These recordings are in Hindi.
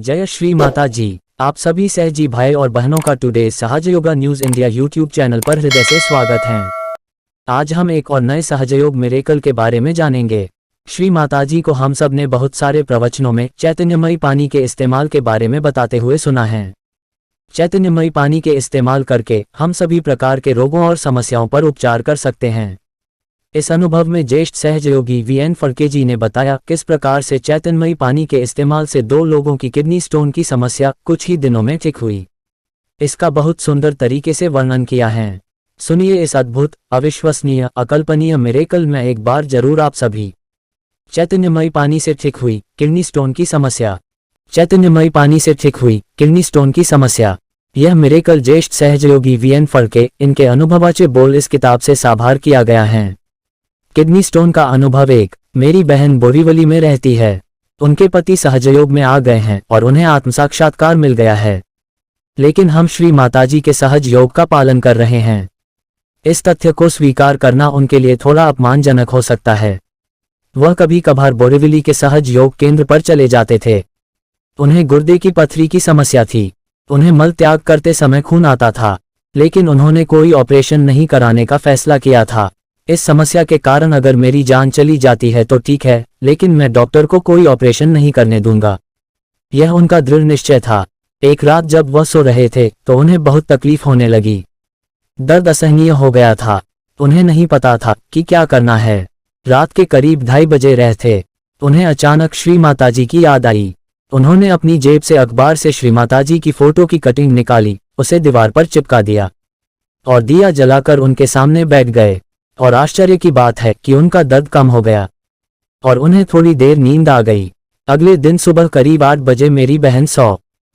जय श्री माता जी। आप सभी सहजी भाई और बहनों का टुडे सहज yoga news India YouTube channel पर हृदय से स्वागत है। आज हम एक और नए सहजयोग मिरेकल के बारे में जानेंगे। श्री माताजी को हम सब ने बहुत सारे प्रवचनों में चैतन्यमयी पानी के इस्तेमाल के बारे में बताते हुए सुना है। चैतन्यमयी पानी के इस्तेमाल करके हम सभी प्रकार के रोगों और समस्याओं पर उपचार कर सकते हैं। इस अनुभव में ज्येष्ठ सहजयोगी वीएन फड़के जी ने बताया किस प्रकार से चैतन्यमयी पानी के इस्तेमाल से 2 लोगों की किडनी स्टोन की समस्या कुछ ही दिनों में ठीक हुई। इसका बहुत सुंदर तरीके से वर्णन किया है। सुनिए इस अद्भुत, अविश्वसनीय, अकल्पनीय मिरेकल में एक बार जरूर आप सभी। चैतन्यमयी पानी से ठीक हुई किडनी स्टोन की समस्या। चैतन्यमयी पानी से ठीक हुई किडनी स्टोन की समस्या। यह मिरेकल ज्येष्ठ सहजयोगी वीएन फड़के इनके अनुभवाचे बोल इस किताब से साभार किया गया है। किडनी स्टोन का अनुभव। एक मेरी बहन बोरीवली में रहती है। उनके पति सहजयोग में आ गए हैं और उन्हें आत्मसाक्षात्कार मिल गया है, लेकिन हम श्री माताजी के सहज योग का पालन कर रहे हैं। इस तथ्य को स्वीकार करना उनके लिए थोड़ा अपमानजनक हो सकता है। वह कभी कभार बोरीवली के सहज योग केंद्र पर चले जाते थे। उन्हें गुर्दे की पथरी की समस्या थी। उन्हें मल त्याग करते समय खून आता था, लेकिन उन्होंने कोई ऑपरेशन नहीं कराने का फैसला किया था। इस समस्या के कारण अगर मेरी जान चली जाती है तो ठीक है, लेकिन मैं डॉक्टर को कोई ऑपरेशन नहीं करने दूंगा। यह उनका दृढ़ निश्चय था। एक रात जब वह सो रहे थे तो उन्हें बहुत तकलीफ होने लगी। दर्द असहनीय हो गया था। उन्हें नहीं पता था कि क्या करना है। रात के करीब 2:30 बजे रहे थे। उन्हें अचानक श्री माताजी की याद आई। उन्होंने अपनी जेब से अखबार से श्री माताजी की फोटो की कटिंग निकाली, उसे दीवार पर चिपका दिया और दिया जलाकर उनके सामने बैठ गए। और आश्चर्य की बात है कि उनका दर्द कम हो गया और उन्हें थोड़ी देर नींद आ गई। अगले दिन सुबह करीब 8 बजे मेरी बहन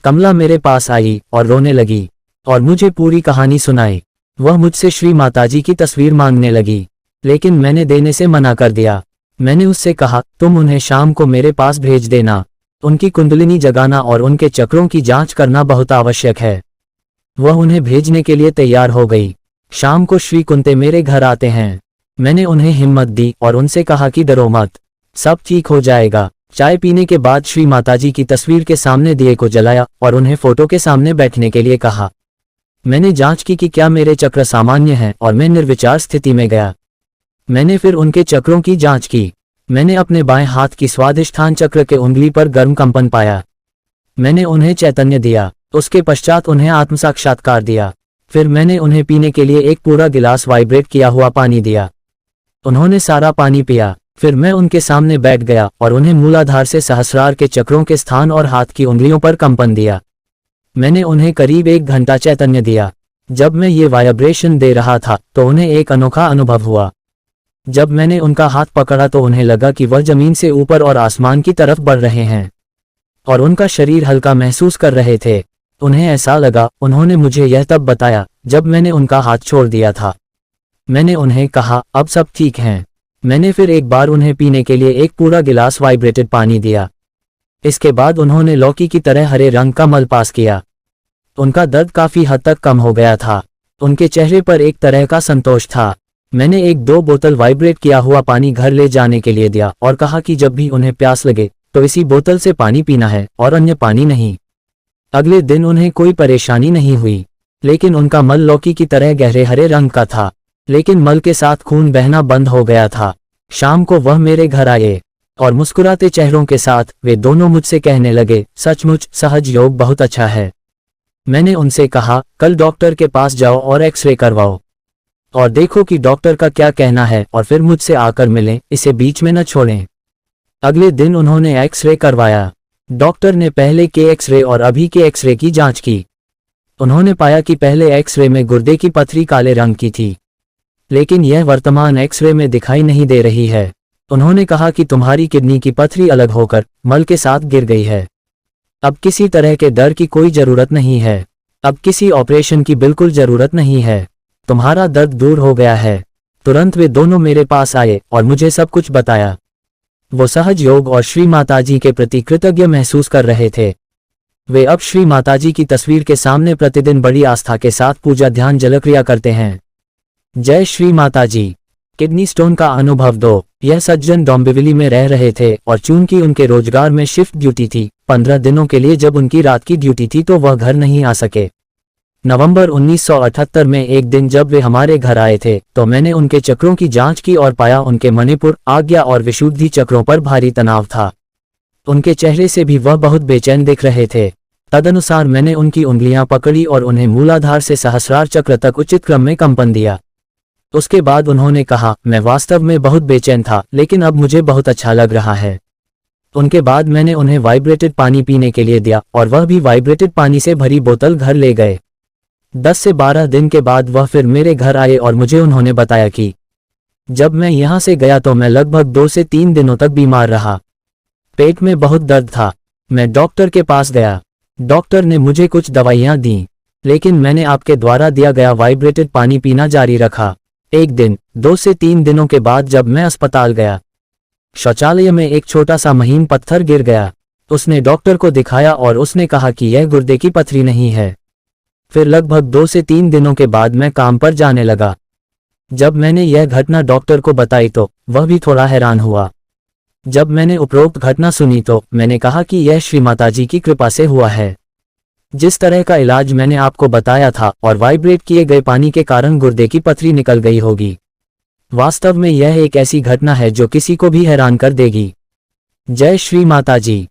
कमला मेरे पास आई और रोने लगी और मुझे पूरी कहानी सुनाई। वह मुझसे श्री माताजी की तस्वीर मांगने लगी, लेकिन मैंने देने से मना कर दिया। मैंने उससे कहा, तुम उन्हें शाम को मेरे पास भेज देना। उनकी कुंडलिनी जगाना और उनके चक्रों की जांच करना बहुत आवश्यक है। वह उन्हें भेजने के लिए तैयार हो गई। शाम को श्री कुंते मेरे घर आते हैं। मैंने उन्हें हिम्मत दी और उनसे कहा कि डरो मत, सब ठीक हो जाएगा। चाय पीने के बाद श्री माताजी की तस्वीर के सामने दिए को जलाया और उन्हें फोटो के सामने बैठने के लिए कहा। मैंने जांच की कि क्या मेरे चक्र सामान्य हैं और मैं निर्विचार स्थिति में गया। मैंने फिर उनके चक्रों की जांच की। मैंने अपने बाएं हाथ की स्वादिष्ठान चक्र के उंगली पर गर्म कंपन पाया। मैंने उन्हें चैतन्य दिया। उसके पश्चात उन्हें आत्मसाक्षात्कार दिया। फिर मैंने उन्हें पीने के लिए एक पूरा गिलास वाइब्रेट किया हुआ पानी दिया। उन्होंने सारा पानी पिया। फिर मैं उनके सामने बैठ गया और उन्हें मूलाधार से सहस्रार के चक्रों के स्थान और हाथ की उंगलियों पर कंपन दिया। मैंने उन्हें करीब 1 घंटा चैतन्य दिया। जब मैं ये वाइब्रेशन दे रहा था तो उन्हें एक अनोखा अनुभव हुआ। जब मैंने उनका हाथ पकड़ा तो उन्हें लगा कि वह जमीन से ऊपर और आसमान की तरफ बढ़ रहे हैं और उनका शरीर हल्का महसूस कर रहे थे। उन्हें ऐसा लगा। उन्होंने मुझे यह तब बताया जब मैंने उनका हाथ छोड़ दिया था। मैंने उन्हें कहा, अब सब ठीक हैं। मैंने फिर एक बार उन्हें पीने के लिए एक पूरा गिलास वाइब्रेटेड पानी दिया। इसके बाद उन्होंने लौकी की तरह हरे रंग का मल पास किया। उनका दर्द काफी हद तक कम हो गया था। उनके चेहरे पर एक तरह का संतोष था। मैंने 1-2 बोतल वाइब्रेट किया हुआ पानी घर ले जाने के लिए दिया और कहा कि जब भी उन्हें प्यास लगे तो इसी बोतल से पानी पीना है और अन्य पानी नहीं। अगले दिन उन्हें कोई परेशानी नहीं हुई, लेकिन उनका मल लौकी की तरह गहरे हरे रंग का था, लेकिन मल के साथ खून बहना बंद हो गया था। शाम को वह मेरे घर आए और मुस्कुराते चेहरों के साथ वे दोनों मुझसे कहने लगे, सचमुच सहज योग बहुत अच्छा है। मैंने उनसे कहा, कल डॉक्टर के पास जाओ और एक्सरे करवाओ और देखो कि डॉक्टर का क्या कहना है और फिर मुझसे आकर मिलें, इसे बीच में न छोड़ें। अगले दिन उन्होंने एक्सरे करवाया। डॉक्टर ने पहले के एक्सरे और अभी के एक्सरे की जांच की। उन्होंने पाया कि पहले एक्सरे में गुर्दे की पथरी काले रंग की थी, लेकिन यह वर्तमान एक्सरे में दिखाई नहीं दे रही है। उन्होंने कहा कि तुम्हारी किडनी की पथरी अलग होकर मल के साथ गिर गई है। अब किसी तरह के डर की कोई जरूरत नहीं है। अब किसी ऑपरेशन की बिल्कुल जरूरत नहीं है। तुम्हारा दर्द दूर हो गया है। तुरंत वे दोनों मेरे पास आए और मुझे सब कुछ बताया। वो सहज योग और श्री माताजी के प्रति कृतज्ञ महसूस कर रहे थे। वे अब श्री माताजी की तस्वीर के सामने प्रतिदिन बड़ी आस्था के साथ पूजा ध्यान जलक्रिया करते हैं। जय श्री माताजी। किडनी स्टोन का अनुभव 2। यह सज्जन डोंबिवली में रह रहे थे और चूंकि उनके रोजगार में शिफ्ट ड्यूटी थी, 15 दिनों के लिए जब उनकी रात की ड्यूटी थी तो वह घर नहीं आ सके। नवंबर 1978 में एक दिन जब वे हमारे घर आए थे तो मैंने उनके चक्रों की जांच की और पाया उनके मणिपुर, आज्ञा और विशुद्धि चक्रों पर भारी तनाव था। उनके चेहरे से भी वह बहुत बेचैन दिख रहे थे। तदनुसार मैंने उनकी उंगलियां पकड़ी और उन्हें मूलाधार से सहस्रार चक्र तक उचित क्रम में कंपन दिया। उसके बाद उन्होंने कहा, मैं वास्तव में बहुत बेचैन था लेकिन अब मुझे बहुत अच्छा लग रहा है। उनके बाद मैंने उन्हें वाइब्रेटेड पानी पीने के लिए दिया और वह भी वाइब्रेटेड पानी से भरी बोतल घर ले गए। 10 से 12 दिन के बाद वह फिर मेरे घर आए और मुझे उन्होंने बताया कि जब मैं यहाँ से गया तो मैं लगभग 2 से 3 दिनों तक बीमार रहा। पेट में बहुत दर्द था। मैं डॉक्टर के पास गया। डॉक्टर ने मुझे कुछ दवाइयाँ दी, लेकिन मैंने आपके द्वारा दिया गया वाइब्रेटेड पानी पीना जारी रखा। एक दिन 2 से 3 दिनों के बाद जब मैं अस्पताल गया, शौचालय में एक छोटा सा महीन पत्थर गिर गया। उसने डॉक्टर को दिखाया और उसने कहा कि यह गुर्दे की पथरी नहीं है। फिर लगभग 2 से 3 दिनों के बाद मैं काम पर जाने लगा। जब मैंने यह घटना डॉक्टर को बताई तो वह भी थोड़ा हैरान हुआ। जब मैंने उपरोक्त घटना सुनी तो मैंने कहा कि यह श्री माताजी की कृपा से हुआ है। जिस तरह का इलाज मैंने आपको बताया था और वाइब्रेट किए गए पानी के कारण गुर्दे की पथरी निकल गई होगी। वास्तव में यह एक ऐसी घटना है जो किसी को भी हैरान कर देगी। जय श्री माताजी।